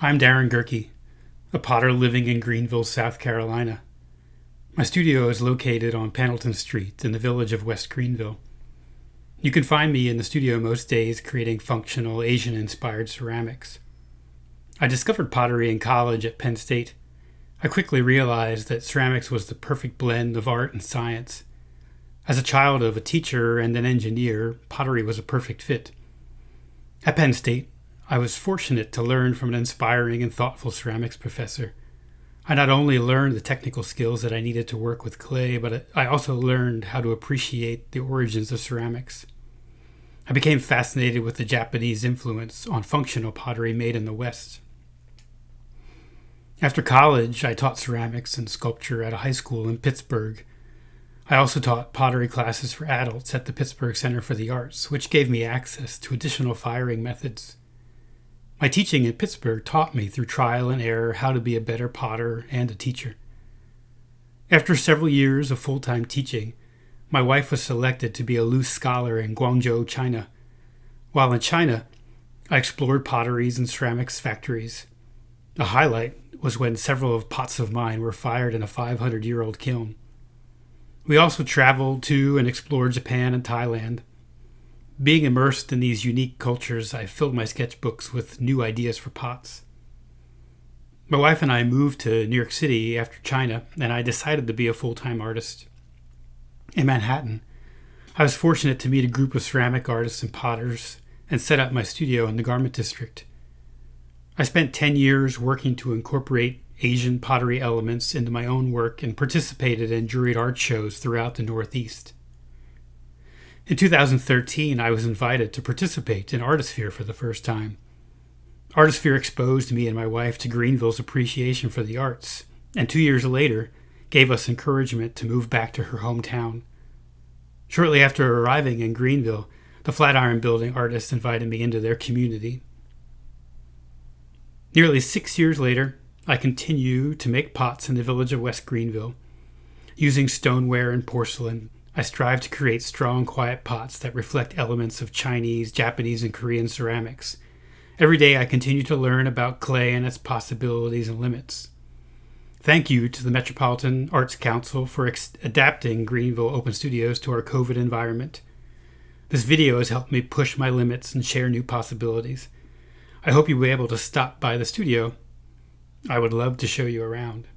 I'm Darin Gehrke, a potter living in Greenville, South Carolina. My studio is located on Pendleton Street in the village of West Greenville. You can find me in the studio most days creating functional Asian-inspired ceramics. I discovered pottery in college at Penn State. I quickly realized that ceramics was the perfect blend of art and science. As a child of a teacher and an engineer, pottery was a perfect fit. At Penn State, I was fortunate to learn from an inspiring and thoughtful ceramics professor. I not only learned the technical skills that I needed to work with clay, but I also learned how to appreciate the origins of ceramics. I became fascinated with the Japanese influence on functional pottery made in the West. After college, I taught ceramics and sculpture at a high school in Pittsburgh. I also taught pottery classes for adults at the Pittsburgh Center for the Arts, which gave me access to additional firing methods. My teaching in Pittsburgh taught me through trial and error how to be a better potter and a teacher. After several years of full-time teaching, my wife was selected to be a loose scholar in Guangzhou, China. While in China, I explored potteries and ceramics factories. A highlight was when several pots of mine were fired in a 500-year-old kiln. We also traveled to and explored Japan and Thailand. Being immersed in these unique cultures, I filled my sketchbooks with new ideas for pots. My wife and I moved to New York City after China, and I decided to be a full-time artist. In Manhattan, I was fortunate to meet a group of ceramic artists and potters and set up my studio in the Garment District. I spent 10 years working to incorporate Asian pottery elements into my own work and participated in juried art shows throughout the Northeast. In 2013, I was invited to participate in Artisphere for the first time. Artisphere exposed me and my wife to Greenville's appreciation for the arts, and 2 years later, gave us encouragement to move back to her hometown. Shortly after arriving in Greenville, the Flatiron Building artists invited me into their community. Nearly 6 years later, I continue to make pots in the village of West Greenville. Using stoneware and porcelain, I strive to create strong, quiet pots that reflect elements of Chinese, Japanese, and Korean ceramics. Every day I continue to learn about clay and its possibilities and limits. Thank you to the Metropolitan Arts Council for adapting Greenville Open Studios to our COVID environment. This video has helped me push my limits and share new possibilities. I hope you'll be able to stop by the studio. I would love to show you around.